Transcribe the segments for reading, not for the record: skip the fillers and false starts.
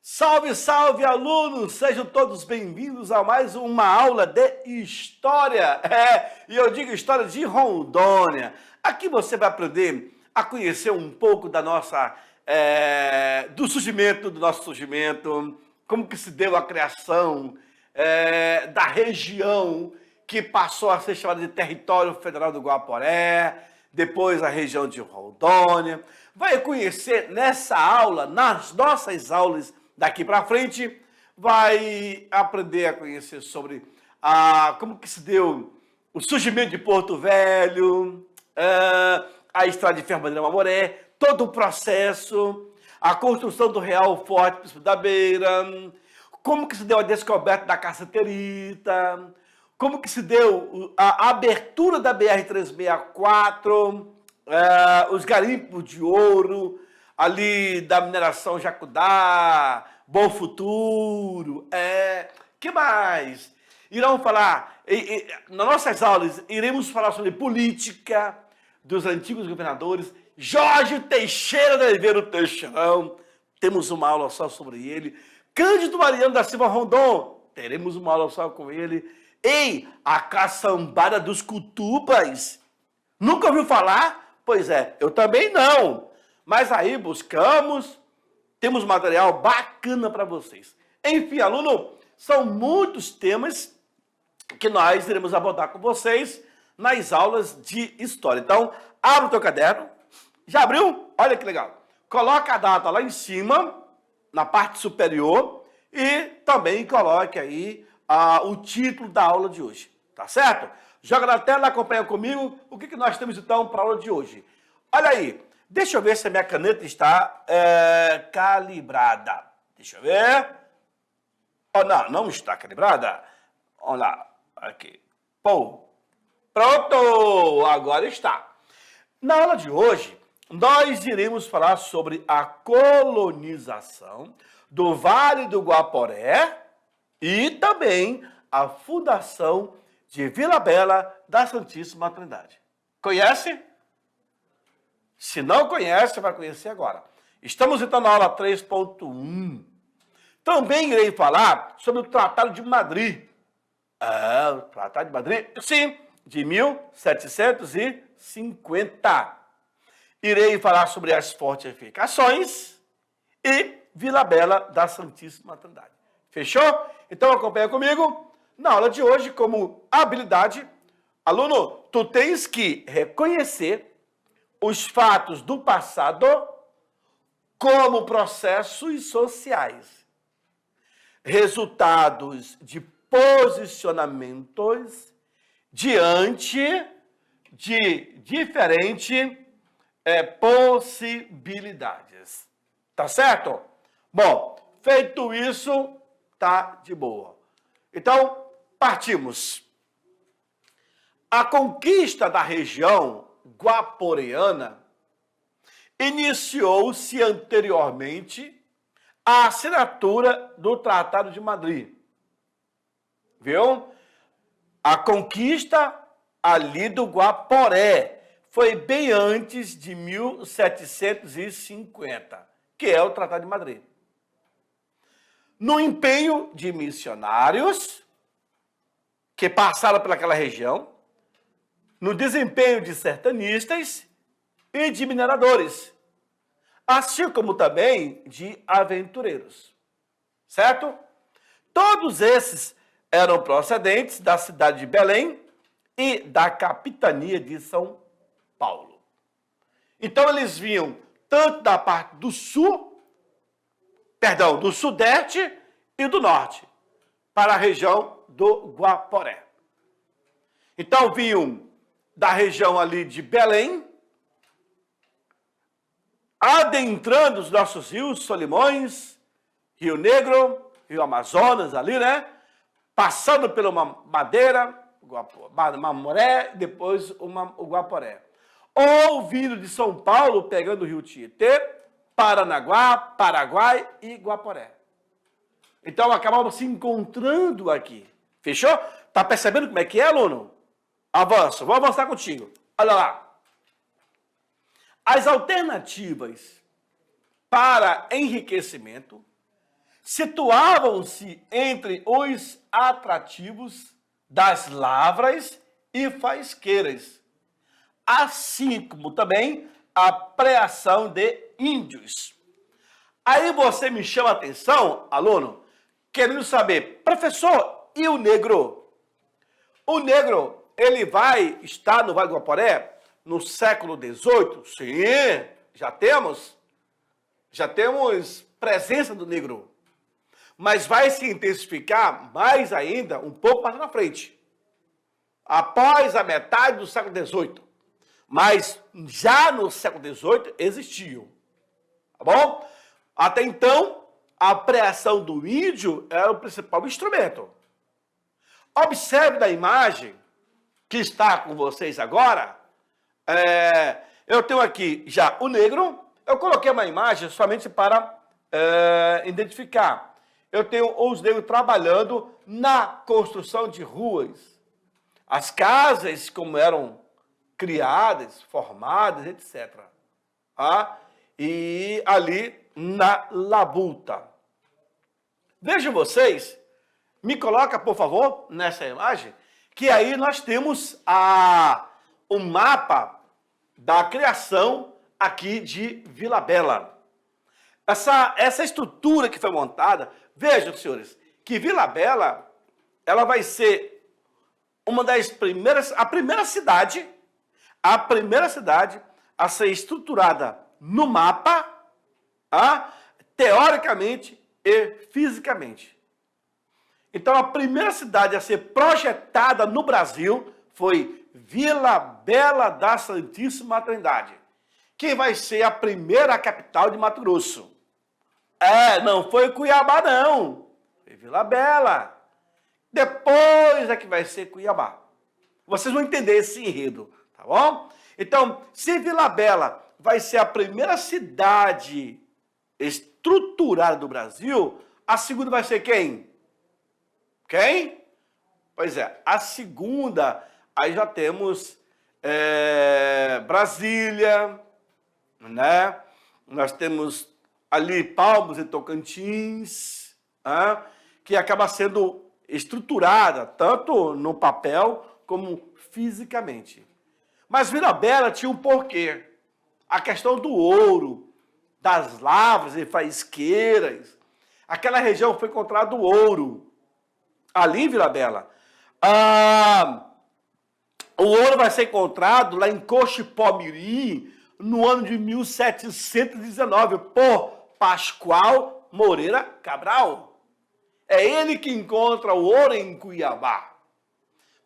Salve, salve, alunos! Sejam todos bem-vindos a mais uma aula de História. E eu digo História de Rondônia. Aqui você vai aprender a conhecer um pouco da nossa, do nosso surgimento, como que se deu a criação da região que passou a ser chamada de Território Federal do Guaporé, depois a região de Rondônia. Vai conhecer nessa aula, nas nossas aulas daqui para frente, vai aprender a conhecer sobre como que se deu o surgimento de Porto Velho, a estrada de ferro Bandeira Mamoré, todo o processo, a construção do Real Forte Príncipe da Beira, como que se deu a descoberta da caceterita, como que se deu a abertura da BR-364, os garimpos de ouro, ali da mineração Jacudá, Bom Futuro, que mais? Irão falar, nas nossas aulas, iremos falar sobre política dos antigos governadores, Jorge Teixeira de Oliveira, o Teixeirão, temos uma aula só sobre ele, Cândido Mariano da Silva Rondon, teremos uma aula só com ele, a caçambada dos Cutubas, nunca ouviu falar? Pois é, eu também não. Mas aí buscamos, temos material bacana para vocês. Enfim, aluno, são muitos temas que nós iremos abordar com vocês nas aulas de História. Então, abre o teu caderno. Já abriu? Olha que legal. Coloca a data lá em cima, na parte superior, e também coloque aí o título da aula de hoje. Tá certo? Joga na tela, acompanha comigo o que nós temos então para a aula de hoje. Olha aí. Deixa eu ver se a minha caneta está calibrada. Deixa eu ver. Oh, não está calibrada. Vamos lá. Aqui. Pô. Pronto. Agora está. Na aula de hoje, nós iremos falar sobre a colonização do Vale do Guaporé e também a fundação de Vila Bela da Santíssima Trindade. Conhece? Se não conhece, vai conhecer agora. Estamos então na aula 3.1. Também irei falar sobre o Tratado de Madrid. O Tratado de Madrid, sim, de 1750. Irei falar sobre as fortificações e Vila Bela da Santíssima Trindade. Fechou? Então acompanha comigo. Na aula de hoje, como habilidade, aluno, tu tens que reconhecer os fatos do passado como processos sociais, resultados de posicionamentos diante de diferentes possibilidades. Tá certo? Bom, feito isso, tá de boa. Então, partimos. A conquista da região guaporeana iniciou-se anteriormente à assinatura do Tratado de Madrid. Viu? A conquista ali do Guaporé foi bem antes de 1750, que é o Tratado de Madrid. No empenho de missionários que passaram pelaquela região, no desempenho de sertanistas e de mineradores, assim como também de aventureiros, certo? Todos esses eram procedentes da cidade de Belém e da capitania de São Paulo. Então eles vinham tanto da parte do sul, do sudeste e do norte, para a região do Guaporé. Então vinham da região ali de Belém, adentrando os nossos rios, Solimões, Rio Negro, Rio Amazonas ali, né? Passando pela Madeira, Mamoré, depois o Guaporé. Ou vindo de São Paulo, pegando o Rio Tietê, Paranaguá, Paraguai e Guaporé. Então acabamos se encontrando aqui. Fechou? Tá percebendo como é que é, aluno? Avanço, vou avançar contigo. Olha lá. As alternativas para enriquecimento situavam-se entre os atrativos das lavras e faisqueiras, assim como também a preação de índios. Aí você me chama a atenção, aluno, querendo saber, professor, e o negro? O negro, ele vai estar no Vale do Guaporé no século XVIII? Sim, já temos presença do negro. Mas vai se intensificar mais ainda um pouco mais na frente, após a metade do século XVIII. Mas já no século XVIII existiam, tá bom? Até então, a preação do índio era o principal instrumento. Observe na imagem que está com vocês agora, eu tenho aqui já o negro, eu coloquei uma imagem somente para identificar. Eu tenho os negros trabalhando na construção de ruas. As casas, como eram criadas, formadas, etc. E ali na labuta. Vejam vocês, me coloca, por favor, nessa imagem, que aí nós temos o mapa da criação aqui de Vila Bela. Essa estrutura que foi montada, vejam, senhores, que Vila Bela, ela vai ser uma das primeiras, a primeira cidade a ser estruturada no mapa, teoricamente e fisicamente. Então, a primeira cidade a ser projetada no Brasil foi Vila Bela da Santíssima Trindade, que vai ser a primeira capital de Mato Grosso. Não foi Cuiabá, não. Foi Vila Bela. Depois é que vai ser Cuiabá. Vocês vão entender esse enredo, tá bom? Então, se Vila Bela vai ser a primeira cidade estruturada do Brasil, a segunda vai ser quem? Quem? Pois é, a segunda, aí já temos Brasília, né? Nós temos ali Palmas e Tocantins, que acaba sendo estruturada, tanto no papel como fisicamente. Mas Vila Bela tinha um porquê. A questão do ouro, das lavras e faisqueiras. Aquela região foi encontrado ouro. Ali em Vila Bela. O ouro vai ser encontrado lá em Cochipó-Mirim, no ano de 1719, por Pascoal Moreira Cabral. É ele que encontra o ouro em Cuiabá.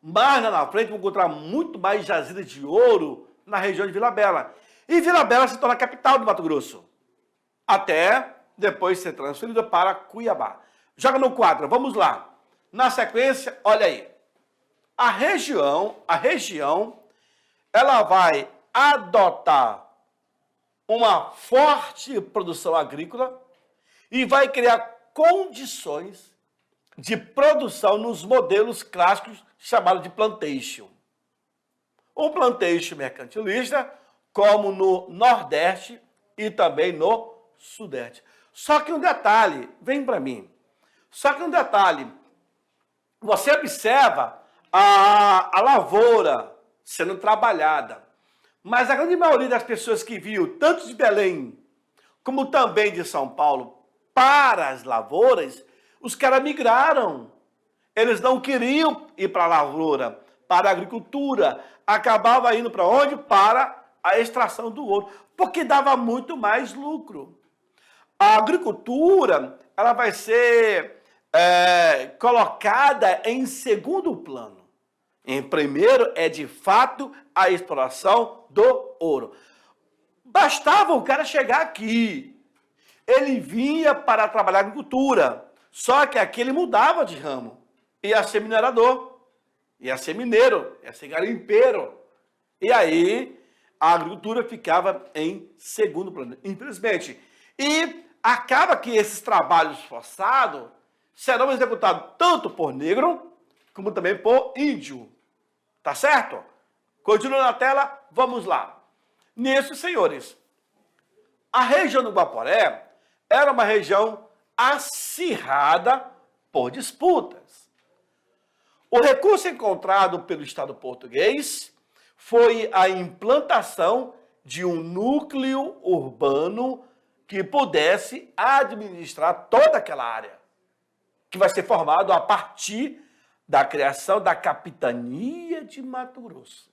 Mais lá na frente, vamos encontrar muito mais jazidas de ouro na região de Vila Bela. E Vila Bela se torna a capital do Mato Grosso, até depois ser transferida para Cuiabá. Joga no quadro, vamos lá. Na sequência, olha aí. A região, ela vai adotar uma forte produção agrícola e vai criar condições de produção nos modelos clássicos chamados de plantation. O plantation mercantilista, como no Nordeste e também no Sudeste. Só que um detalhe, vem para mim. Só que um detalhe, você observa a lavoura sendo trabalhada, mas a grande maioria das pessoas que viu, tanto de Belém como também de São Paulo, para as lavouras, os caras migraram. Eles não queriam ir para a lavoura, para a agricultura. Acabava indo para onde? Para a extração do ouro, porque dava muito mais lucro. A agricultura, ela vai ser colocada em segundo plano. Em primeiro é, de fato, a exploração do ouro. Bastava o cara chegar aqui. Ele vinha para trabalhar agricultura, só que aqui ele mudava de ramo. Ia ser minerador, ia ser mineiro, ia ser garimpeiro. E aí a agricultura ficava em segundo plano, infelizmente. E acaba que esses trabalhos forçados serão executados tanto por negro, como também por índio. Tá certo? Continua na tela, vamos lá. Nisso, senhores, a região do Guaporé era uma região acirrada por disputas. O recurso encontrado pelo Estado português foi a implantação de um núcleo urbano que pudesse administrar toda aquela área, que vai ser formado a partir da criação da capitania de Mato Grosso.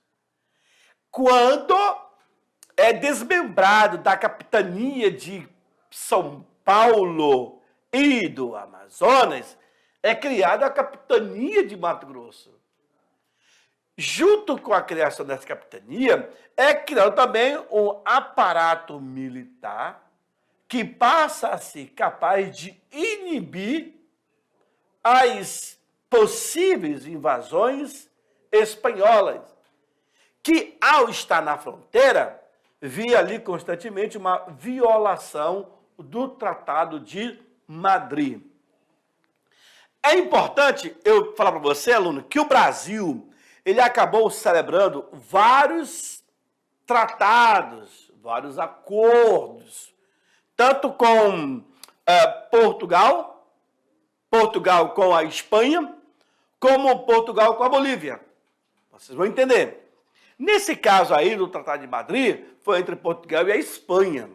Quando é desmembrado da capitania de São Paulo e do Amazonas, é criada a capitania de Mato Grosso. Junto com a criação dessa capitania, é criado também um aparato militar que passa a ser capaz de inibir as possíveis invasões espanholas, que, ao estar na fronteira, via ali constantemente uma violação do Tratado de Madrid. É importante eu falar para você, aluno, que o Brasil ele acabou celebrando vários tratados, vários acordos, tanto com Portugal com a Espanha, como Portugal com a Bolívia. Vocês vão entender. Nesse caso aí do Tratado de Madrid, foi entre Portugal e a Espanha.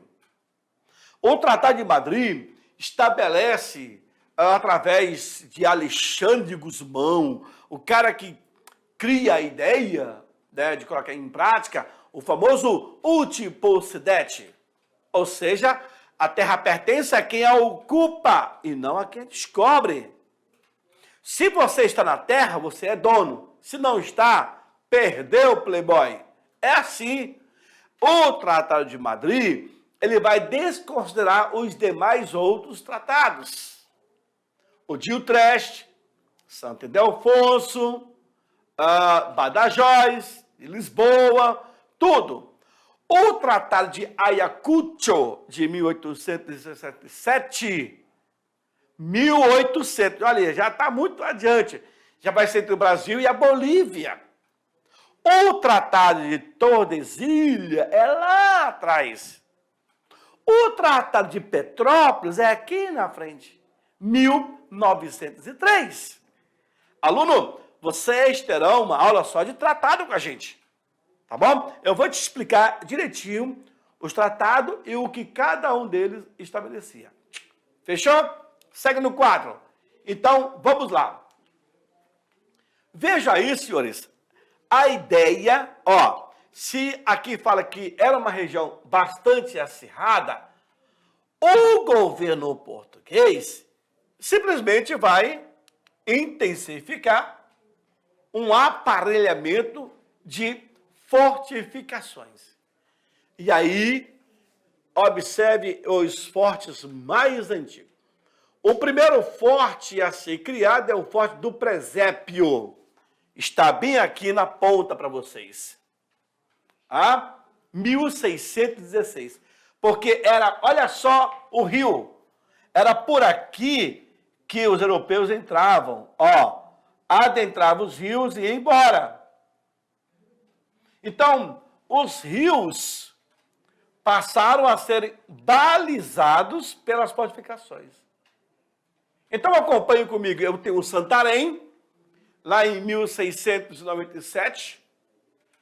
O Tratado de Madrid estabelece, através de Alexandre Gusmão, o cara que cria a ideia, né, de colocar em prática, o famoso uti possidere, ou seja, a terra pertence a quem a ocupa e não a quem a descobre. Se você está na terra, você é dono. Se não está, perdeu, playboy. É assim. O Tratado de Madrid, ele vai desconsiderar os demais outros tratados. O de Utrecht, Santo Ildefonso, Badajoz, Lisboa, tudo. O Tratado de Ayacucho, de 1867, olha, já está muito adiante, já vai ser entre o Brasil e a Bolívia. O Tratado de Tordesilhas é lá atrás. O Tratado de Petrópolis é aqui na frente, 1903. Aluno, vocês terão uma aula só de tratado com a gente, tá bom? Eu vou te explicar direitinho os tratados e o que cada um deles estabelecia. Fechou? Segue no quadro. Então, vamos lá. Veja aí, senhores, a ideia, se aqui fala que era uma região bastante acirrada, o governo português simplesmente vai intensificar um aparelhamento de fortificações. E aí, observe os fortes mais antigos. O primeiro forte a ser criado é o forte do Presépio. Está bem aqui na ponta para vocês. 1616. Porque era, olha só o rio. Era por aqui que os europeus entravam. Adentravam os rios e iam embora. Então, os rios passaram a ser balizados pelas fortificações. Então, acompanhe comigo. Eu tenho o Santarém, lá em 1697.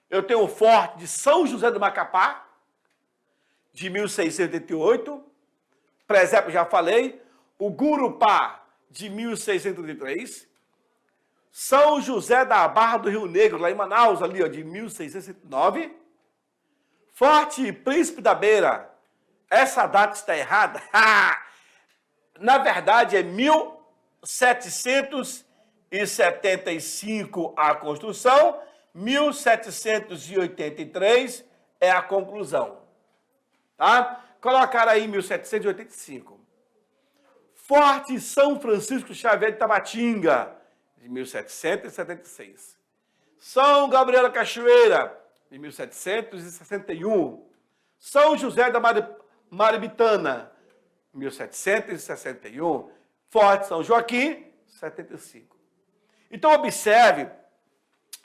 Eu tenho o Forte de São José do Macapá, de 1688. Presépio, já falei. O Gurupá, de 1633. São José da Barra do Rio Negro, lá em Manaus, ali, de 1609. Forte Príncipe da Beira. Essa data está errada. Na verdade, é 1775 a construção, 1783 é a conclusão. Tá? Colocaram aí 1785. Forte São Francisco Xavier de Tabatinga, de 1776. São Gabriel da Cachoeira, de 1761. São José da Maribitana, 1761. Forte São Joaquim, 75. Então, observe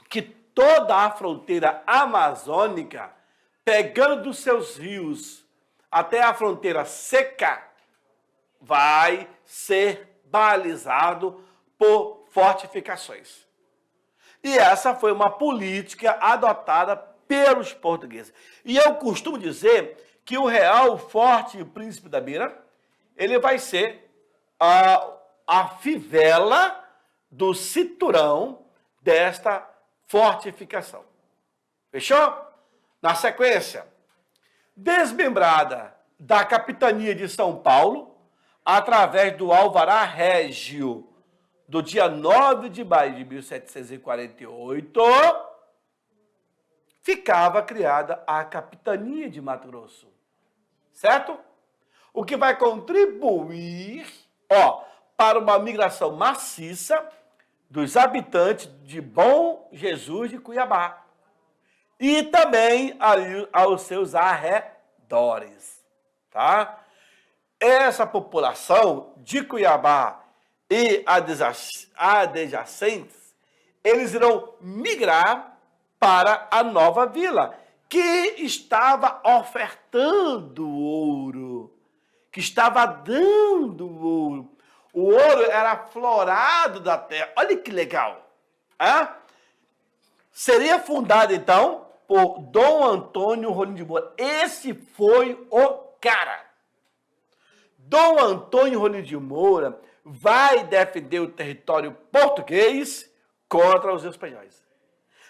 que toda a fronteira amazônica, pegando dos seus rios até a fronteira seca, vai ser balizado por fortificações. E essa foi uma política adotada pelos portugueses. E eu costumo dizer que o Real Forte Príncipe da Beira, ele vai ser a fivela do cinturão desta fortificação. Fechou? Na sequência, desmembrada da capitania de São Paulo, através do Alvará Régio, do dia 9 de maio de 1748, ficava criada a capitania de Mato Grosso. Certo? O que vai contribuir, para uma migração maciça dos habitantes de Bom Jesus de Cuiabá e também aos seus arredores, tá? Essa população de Cuiabá e adjacentes, eles irão migrar para a nova vila, que estava ofertando ouro, que estava dando ouro. O ouro era florado da terra. Olha que legal. Seria fundado, então, por Dom Antônio Rolim de Moura. Esse foi o cara. Dom Antônio Rolim de Moura vai defender o território português contra os espanhóis.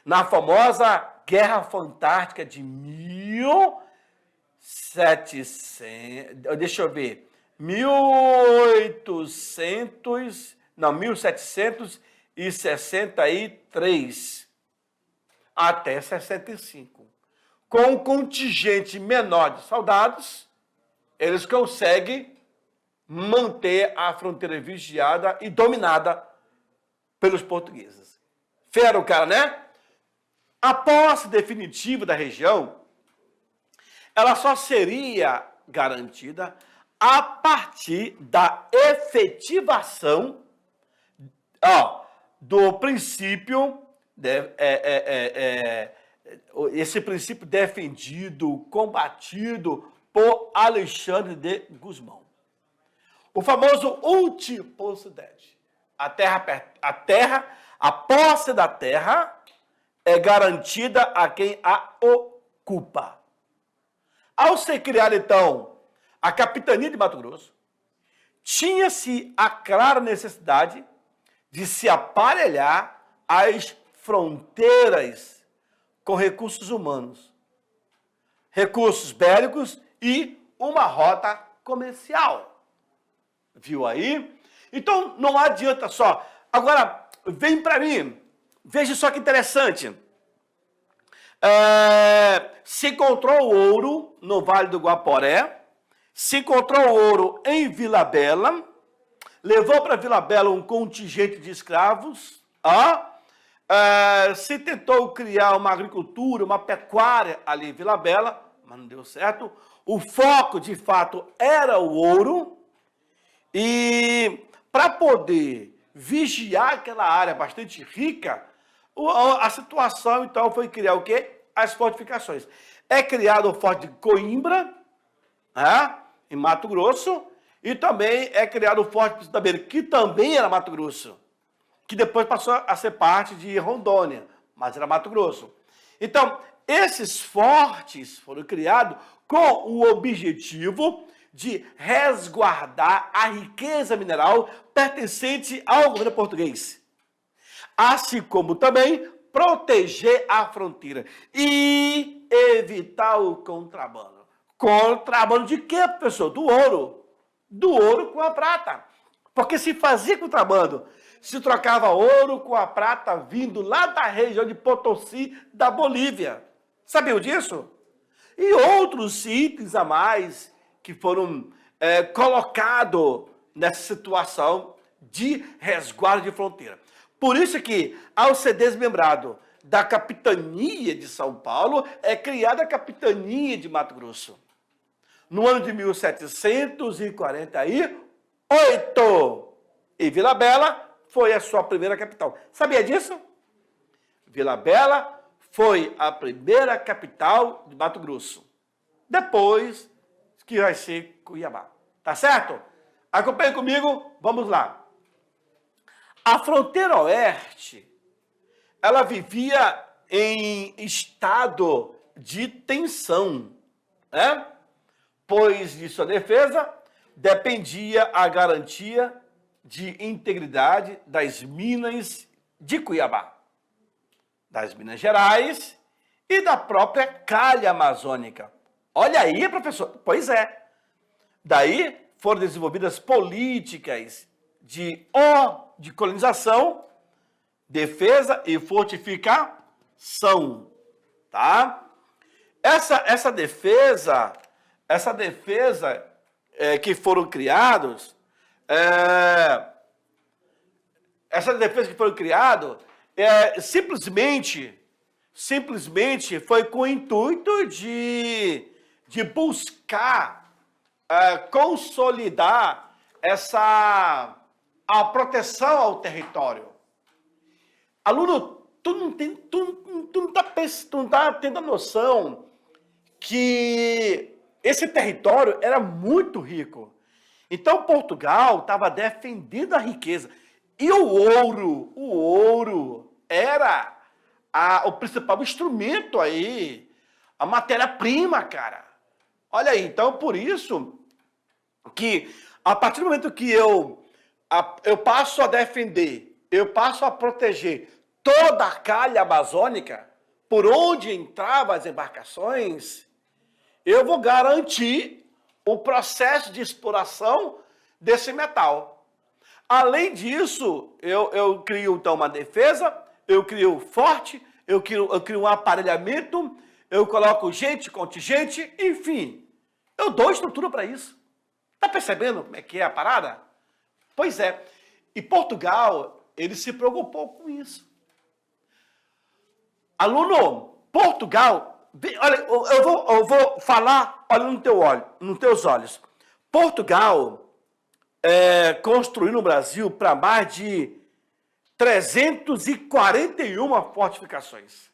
Na famosa Guerra Fantástica de 1763 até 65. Com um contingente menor de soldados, eles conseguem manter a fronteira vigiada e dominada pelos portugueses. Fera o cara, né? A posse definitiva da região, ela só seria garantida a partir da efetivação do princípio, esse princípio defendido, combatido por Alexandre de Gusmão. O famoso ultipossidente. A posse da terra é garantida a quem a ocupa. Ao ser criada, então, a capitania de Mato Grosso, tinha-se a clara necessidade de se aparelhar às fronteiras com recursos humanos, recursos bélicos e uma rota comercial. Viu aí? Então, não adianta só. Agora, vem para mim. Veja só que interessante. Se encontrou ouro no Vale do Guaporé, se encontrou ouro em Vila Bela, levou para Vila Bela um contingente de escravos, se tentou criar uma agricultura, uma pecuária ali em Vila Bela, mas não deu certo. O foco, de fato, era o ouro, e para poder vigiar aquela área bastante rica, a situação, então, foi criar o quê? As fortificações. É criado o Forte de Coimbra, em Mato Grosso, e também é criado o Forte da Beira, que também era Mato Grosso, que depois passou a ser parte de Rondônia, mas era Mato Grosso. Então, esses fortes foram criados com o objetivo de resguardar a riqueza mineral pertencente ao governo português, assim como também proteger a fronteira e evitar o contrabando. Contrabando de quê, professor? Do ouro. Do ouro com a prata. Porque se fazia contrabando, se trocava ouro com a prata vindo lá da região de Potosí, da Bolívia. Sabiam disso? E outros itens a mais que foram colocados nessa situação de resguardo de fronteira. Por isso que, ao ser desmembrado da capitania de São Paulo, é criada a capitania de Mato Grosso. No ano de 1748, e Vila Bela foi a sua primeira capital. Sabia disso? Vila Bela foi a primeira capital de Mato Grosso. Depois que vai ser Cuiabá. Tá certo? Acompanhe comigo, vamos lá. A fronteira oeste, ela vivia em estado de tensão, né? Pois de sua defesa dependia a garantia de integridade das minas de Cuiabá, das Minas Gerais e da própria calha amazônica. Olha aí, professor. Pois é. Daí foram desenvolvidas políticas de colonização, defesa e fortificação, tá? Essa defesa que foram criados, simplesmente foi com o intuito de buscar consolidar a proteção ao território. Aluno, tu não tá tendo a noção que esse território era muito rico. Então Portugal estava defendendo a riqueza. E o ouro era o principal instrumento aí, a matéria-prima, cara. Olha aí, então por isso que a partir do momento que eu passo a defender, eu passo a proteger toda a calha amazônica, por onde entravam as embarcações, eu vou garantir o processo de exploração desse metal. Além disso, eu crio então uma defesa, eu crio forte, eu crio um aparelhamento, eu coloco gente, contingente, enfim, eu dou estrutura para isso. Tá percebendo como é que é a parada? Pois é. E Portugal, ele se preocupou com isso. Aluno, Portugal, olha, eu vou falar, olha nos teus olhos. Portugal construiu no Brasil para mais de 341 fortificações.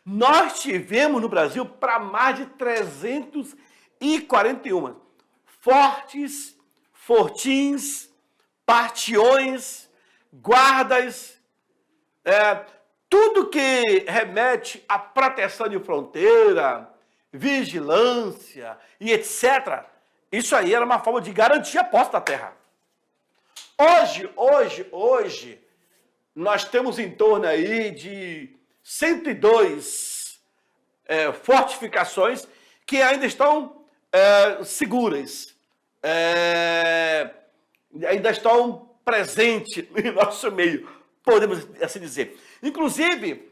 Nós tivemos no Brasil para mais de 341 fortes, fortins, partiões, guardas, tudo que remete à proteção de fronteira, vigilância e etc. Isso aí era uma forma de garantir a posse da terra. Hoje, nós temos em torno aí de 102 fortificações que ainda estão seguras, ainda estão presentes no nosso meio, podemos assim dizer. Inclusive,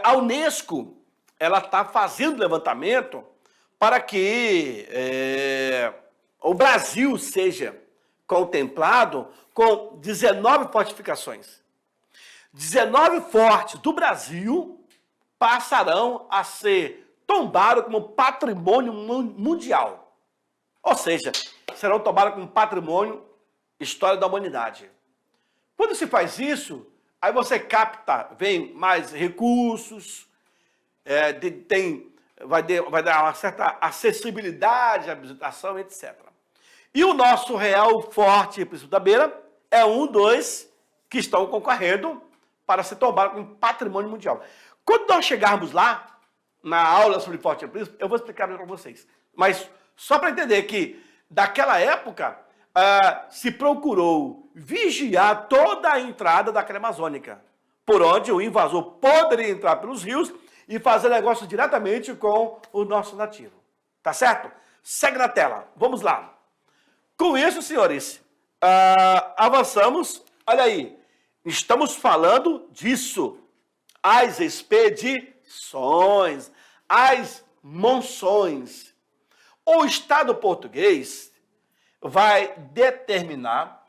a Unesco ela está fazendo levantamento para que o Brasil seja contemplado com 19 fortificações. 19 fortes do Brasil passarão a ser tombados como patrimônio mundial. Ou seja, serão tombados como patrimônio história da humanidade. Quando se faz isso, aí você capta, vem mais recursos, vai dar uma certa acessibilidade à visitação, etc. E o nosso Real Forte Príncipe da Beira é um dos que estão concorrendo para se tombar como patrimônio mundial. Quando nós chegarmos lá, na aula sobre Forte Príncipe, eu vou explicar para vocês. Mas só para entender que, daquela época, se procurou vigiar toda a entrada da calha amazônica, por onde o invasor poderia entrar pelos rios e fazer negócio diretamente com o nosso nativo. Tá certo? Segue na tela. Vamos lá. Com isso, senhores, avançamos. Olha aí, estamos falando disso. As expedições, as monções. O Estado português vai determinar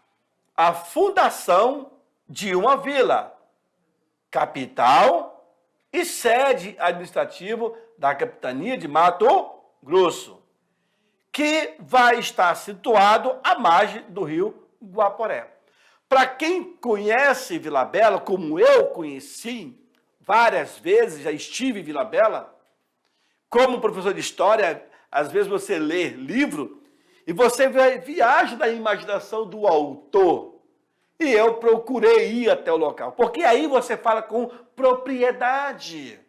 a fundação de uma vila, capital e sede administrativa da capitania de Mato Grosso, que vai estar situado à margem do rio Guaporé. Para quem conhece Vila Bela, como eu conheci várias vezes, já estive em Vila Bela, como professor de história, às vezes você lê livro E você viaja na imaginação do autor. E eu procurei ir até o local. Porque aí você fala com propriedade.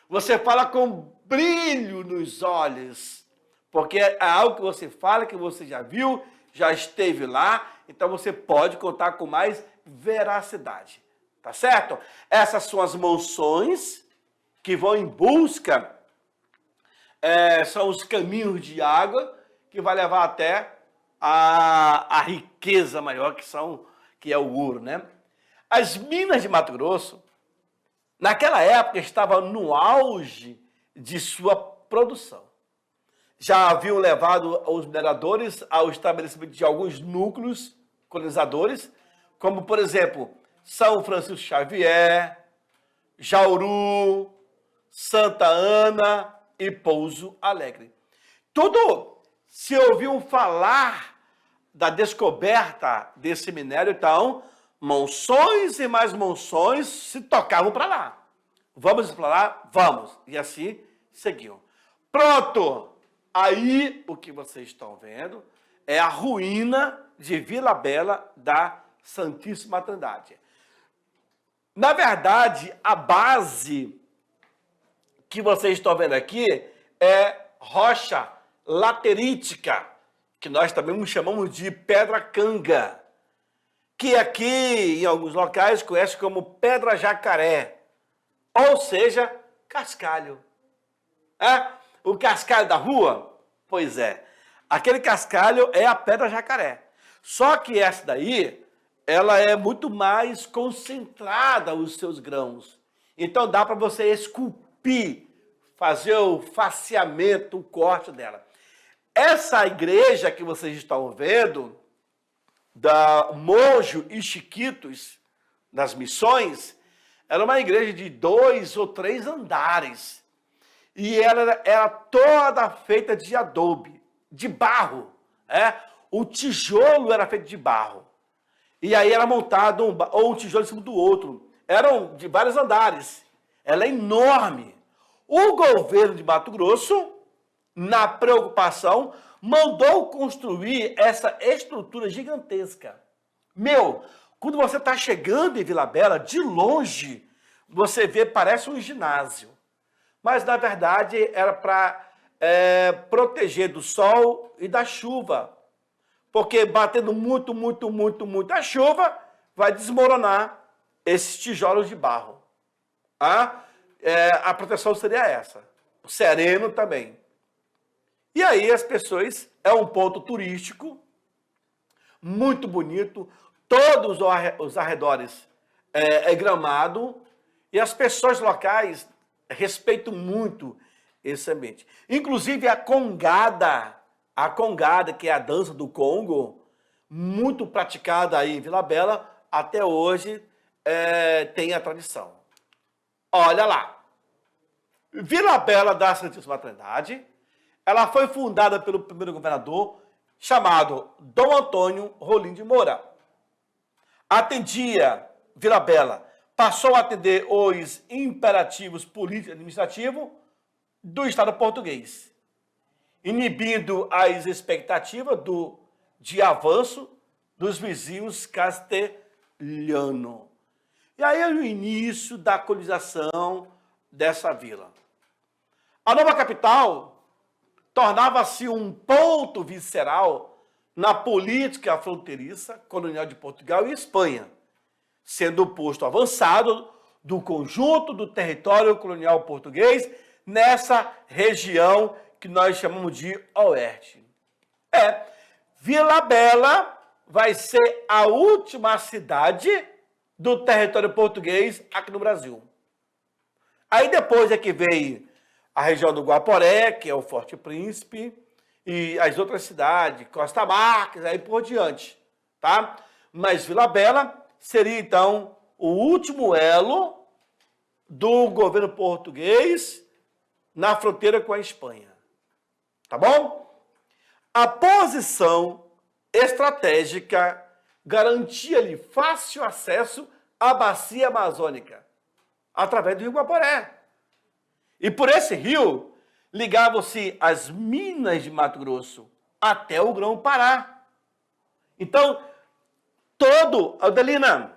Você fala com brilho nos olhos. Porque é algo que você fala, que você já viu, já esteve lá. Então você pode contar com mais veracidade. Tá certo? Essas são as monções que vão em busca, são os caminhos de água que vai levar até a riqueza maior que é o ouro, né? As minas de Mato Grosso, naquela época, estavam no auge de sua produção. Já haviam levado os mineradores ao estabelecimento de alguns núcleos colonizadores, como, por exemplo, São Francisco Xavier, Jauru, Santa Ana e Pouso Alegre. Tudo se ouviam falar da descoberta desse minério, então, monções e mais monções se tocavam para lá. Vamos explorar? Vamos. E assim seguiam. Pronto! Aí, o que vocês estão vendo é a ruína de Vila Bela da Santíssima Trindade. Na verdade, a base que vocês estão vendo aqui é rocha laterítica, que nós também chamamos de pedra canga, que aqui, em alguns locais, conhece como pedra jacaré, ou seja, cascalho. O cascalho da rua? Pois é. Aquele cascalho é a pedra jacaré. Só que essa daí, ela é muito mais concentrada os seus grãos. Então dá para você esculpir, fazer o faceamento, o corte dela. Essa igreja que vocês estão vendo, da Mojo e Chiquitos, das Missões, era uma igreja de 2 ou 3 andares. E ela era toda feita de adobe, de barro. O tijolo era feito de barro. E aí era montado um tijolo em cima do outro. Eram de vários andares. Ela é enorme. O governo de Mato Grosso, na preocupação, mandou construir essa estrutura gigantesca. Quando você está chegando em Vila Bela, de longe, você vê, parece um ginásio. Mas, na verdade, era para proteger do sol e da chuva. Porque batendo muito a chuva, vai desmoronar esses tijolos de barro. A proteção seria essa. O sereno também. E aí as pessoas, é um ponto turístico, muito bonito, todos os arredores é gramado, e as pessoas locais respeitam muito esse ambiente. Inclusive a congada, que é a dança do Congo, muito praticada aí em Vila Bela, até hoje tem a tradição. Olha lá, Vila Bela da Santíssima Trindade, ela foi fundada pelo primeiro governador, chamado Dom Antônio Rolim de Moura. Atendia Vila Bela, passou a atender os imperativos políticos e administrativos do Estado português, inibindo as expectativas de avanço dos vizinhos castelhanos. E aí é o início da colonização dessa vila. A nova capital tornava-se um ponto visceral na política fronteiriça colonial de Portugal e Espanha, sendo o posto avançado do conjunto do território colonial português nessa região que nós chamamos de Oeste. Vila Bela vai ser a última cidade do território português aqui no Brasil. Aí depois é que veio a região do Guaporé, que é o Forte Príncipe, e as outras cidades, Costa Marques, aí por diante, tá? Mas Vila Bela seria, então, o último elo do governo português na fronteira com a Espanha, tá bom? A posição estratégica garantia-lhe fácil acesso à bacia amazônica, através do Rio Guaporé. E por esse rio ligavam-se as minas de Mato Grosso, até o Grão-Pará. Então, Adelina,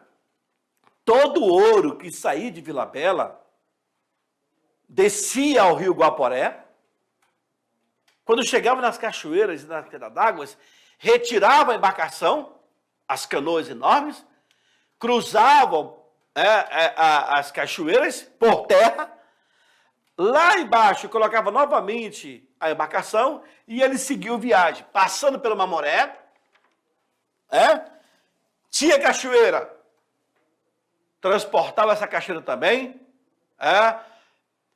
todo o ouro que saía de Vila Bela descia ao rio Guaporé. Quando chegava nas cachoeiras e nas quedas d'água, retirava a embarcação, as canoas enormes, cruzavam as cachoeiras por terra, lá embaixo colocava novamente a embarcação e ele seguiu viagem, passando pela Mamoré, tinha cachoeira, transportava essa cachoeira também,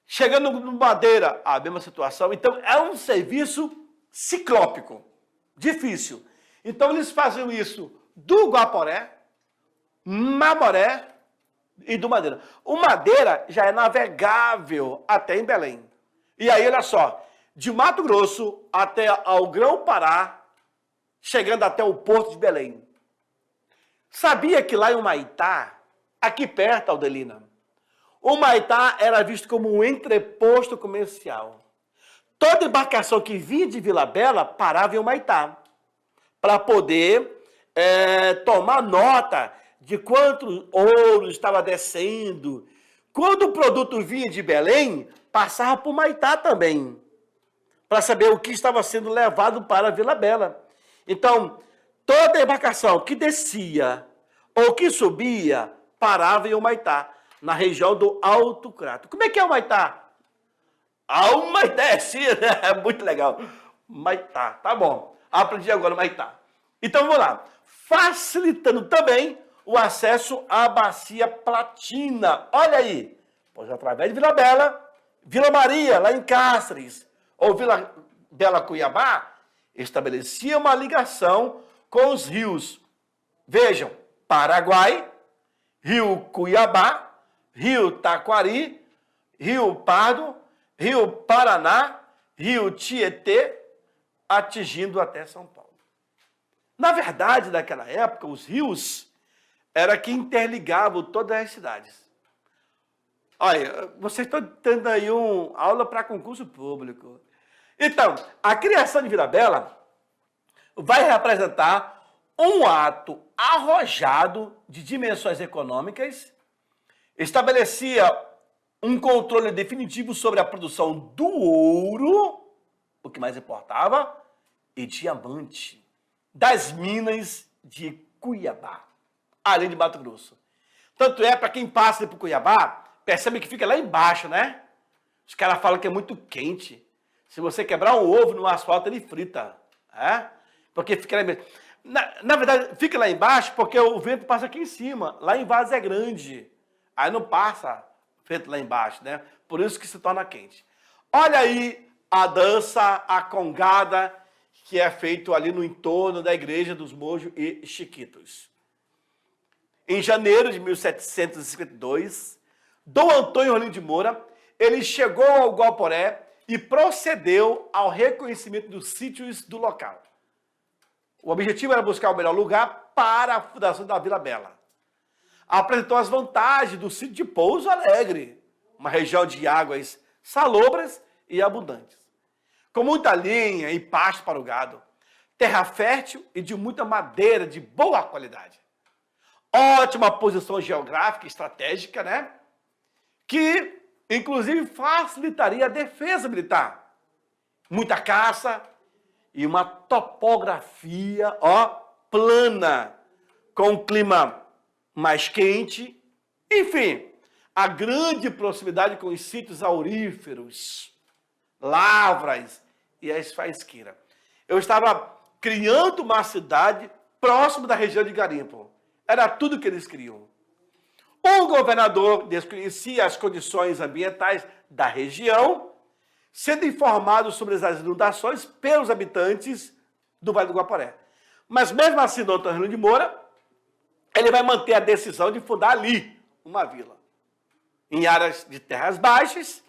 chegando no Madeira, a mesma situação. Então, é um serviço ciclópico, difícil. Então, eles faziam isso do Guaporé, Mamoré e do Madeira. O Madeira já é navegável até em Belém. E aí, olha só, de Mato Grosso até ao Grão-Pará, chegando até o Porto de Belém. Sabia que lá em Humaitá, aqui perto, Aldelina, Humaitá era visto como um entreposto comercial. Toda embarcação que vinha de Vila Bela parava em Humaitá, para poder tomar nota de quanto ouro estava descendo. Quando o produto vinha de Belém, passava por Humaitá também, para saber o que estava sendo levado para Vila Bela. Então, toda embarcação que descia ou que subia, parava em Humaitá, na região do Alto Crato. Como é que é Humaitá? Humaitá, é muito legal. Humaitá, tá bom. Aprendi agora Humaitá. Então, vamos lá. Facilitando também o acesso à Bacia Platina. Olha aí. Pois através de Vila Bela, Vila Maria, lá em Cáceres, ou Vila Bela, Cuiabá, estabelecia uma ligação com os rios. Vejam, Paraguai, Rio Cuiabá, Rio Taquari, Rio Pardo, Rio Paraná, Rio Tietê, atingindo até São Paulo. Na verdade, naquela época, os rios era que interligavam todas as cidades. Olha, vocês estão tendo aí aula para concurso público. Então, a criação de Vila Bela vai representar um ato arrojado de dimensões econômicas, estabelecia um controle definitivo sobre a produção do ouro, o que mais importava, e diamante, das minas de Cuiabá, além de Mato Grosso. Tanto é, para quem passa por Cuiabá, percebe que fica lá embaixo, né? Os caras falam que é muito quente. Se você quebrar um ovo no asfalto, ele frita. Porque fica lá embaixo. Na verdade, fica lá embaixo porque o vento passa aqui em cima. Lá em Várzea Grande. Aí não passa vento lá embaixo, né? Por isso que se torna quente. Olha aí a dança, a congada, que é feito ali no entorno da igreja dos Mojo e Chiquitos. Em janeiro de 1752, Dom Antônio Rolim de Moura, ele chegou ao Guaporé e procedeu ao reconhecimento dos sítios do local. O objetivo era buscar o melhor lugar para a fundação da Vila Bela. Apresentou as vantagens do sítio de Pouso Alegre, uma região de águas salobras e abundantes, com muita linha e pasto para o gado, terra fértil e de muita madeira de boa qualidade. Ótima posição geográfica e estratégica, né? Que, inclusive, facilitaria a defesa militar. Muita caça e uma topografia, plana, com um clima mais quente. Enfim, a grande proximidade com os sítios auríferos, lavras e as faisqueiras. Eu estava criando uma cidade próximo da região de garimpo. Era tudo que eles queriam. O governador desconhecia as condições ambientais da região, sendo informado sobre as inundações pelos habitantes do Vale do Guaporé. Mas mesmo assim, Dom Antônio de Moura, ele vai manter a decisão de fundar ali uma vila. Em áreas de terras baixas,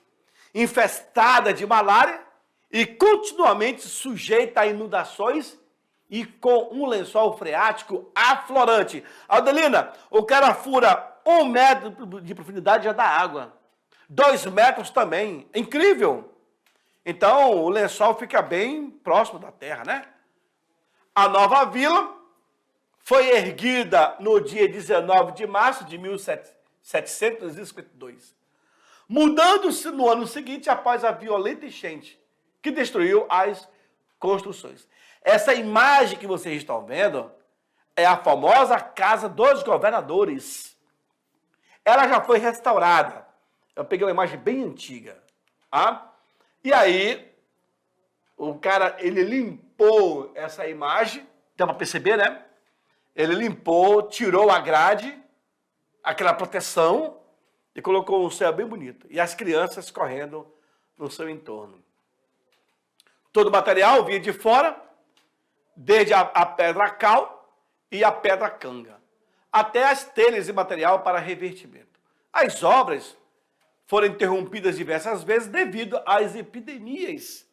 infestada de malária e continuamente sujeita a inundações e com um lençol freático aflorante. Adelina, o cara fura 1 metro de profundidade já dá água. 2 metros também. Incrível! Então, o lençol fica bem próximo da terra, né? A nova vila foi erguida no dia 19 de março de 1752, mudando-se no ano seguinte após a violenta enchente que destruiu as construções. Essa imagem que vocês estão vendo é a famosa Casa dos Governadores. Ela já foi restaurada. Eu peguei uma imagem bem antiga. Tá? E aí, o cara, ele limpou essa imagem, dá para perceber, né? Ele limpou, tirou a grade, aquela proteção, e colocou um céu bem bonito. E as crianças correndo no seu entorno. Todo o material vinha de fora, desde a pedra cal e a pedra canga, até as telhas e material para revertimento. As obras foram interrompidas diversas vezes devido às epidemias.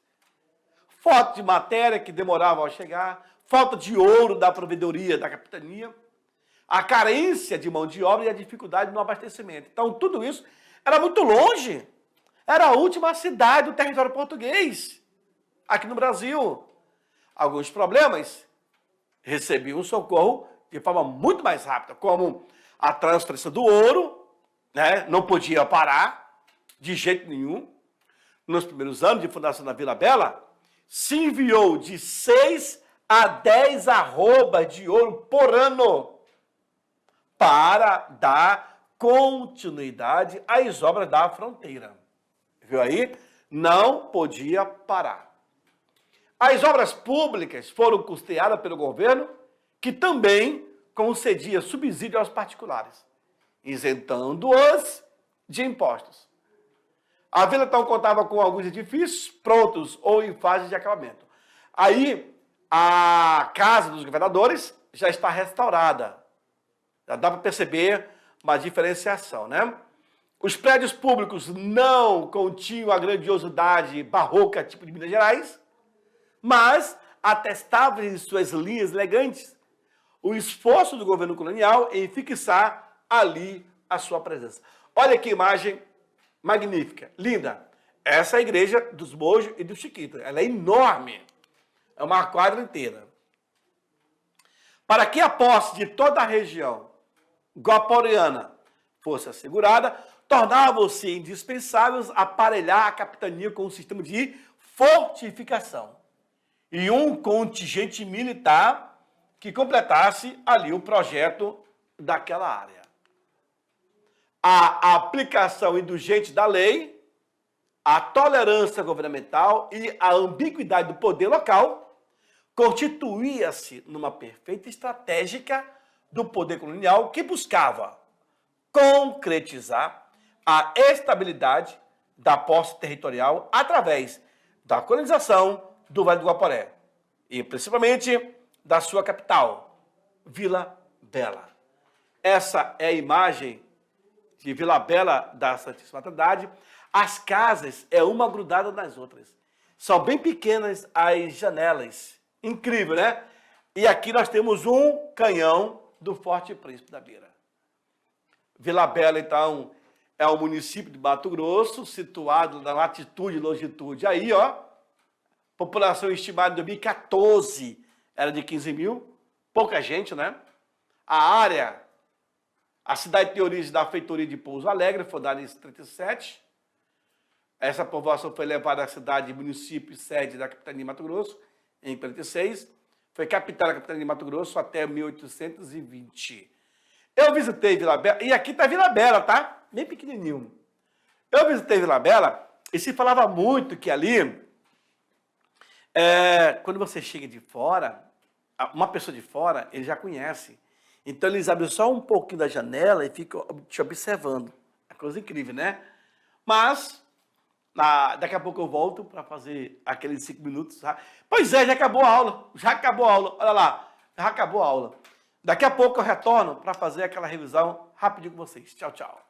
Falta de matéria que demorava a chegar, falta de ouro da provedoria da capitania, a carência de mão de obra e a dificuldade no abastecimento. Então, tudo isso era muito longe. Era a última cidade do território português, aqui no Brasil. Alguns problemas recebiam socorro de forma muito mais rápida, como a transferência do ouro, né? Não podia parar de jeito nenhum. Nos primeiros anos de fundação da Vila Bela, se enviou de 6 a 10 arrobas de ouro por ano para dar continuidade às obras da fronteira. Viu aí? Não podia parar. As obras públicas foram custeadas pelo governo, que também concedia subsídio aos particulares, isentando-os de impostos. A vila então contava com alguns edifícios prontos ou em fase de acabamento. Aí, a Casa dos Governadores já está restaurada. Já dá para perceber uma diferenciação, né? Os prédios públicos não continham a grandiosidade barroca tipo de Minas Gerais, mas atestavam em suas linhas elegantes o esforço do governo colonial em fixar ali a sua presença. Olha que imagem magnífica, linda. Essa é a igreja dos Mojos e do Chiquita. Ela é enorme. É uma quadra inteira. Para que a posse de toda a região guaporeana fosse assegurada, tornavam-se indispensáveis aparelhar a capitania com um sistema de fortificação e um contingente militar que completasse ali o projeto daquela área. A aplicação indulgente da lei, a tolerância governamental e a ambiguidade do poder local constituía-se numa perfeita estratégia do poder colonial que buscava concretizar a estabilidade da posse territorial através da colonização do Vale do Guaporé e principalmente da sua capital, Vila Bela. Essa é a imagem de Vila Bela da Santíssima Trindade. As casas é uma grudada nas outras. São bem pequenas as janelas. Incrível, né? E aqui nós temos um canhão do Forte Príncipe da Beira. Vila Bela, então, é um município de Mato Grosso, situado na latitude e longitude. Aí, ó, população estimada em 2014 era de 15 mil, pouca gente, né? A cidade tem origem da feitoria de Pouso Alegre, fundada em 37. Essa povoação foi levada à cidade, município e sede da capitania de Mato Grosso, em 46. Foi capital da capitania de Mato Grosso até 1820. Eu visitei Vila Bela, e aqui está Vila Bela, tá? Bem pequenininho. Eu visitei Vila Bela e se falava muito que ali, quando você chega de fora, uma pessoa de fora, ele já conhece. Então eles abrem só um pouquinho da janela e ficam te observando. É coisa incrível, né? Mas, daqui a pouco eu volto para fazer aqueles 5 minutos. Tá? Pois é, já acabou a aula. Já acabou a aula. Olha lá, já acabou a aula. Daqui a pouco eu retorno para fazer aquela revisão rapidinho com vocês. Tchau, tchau.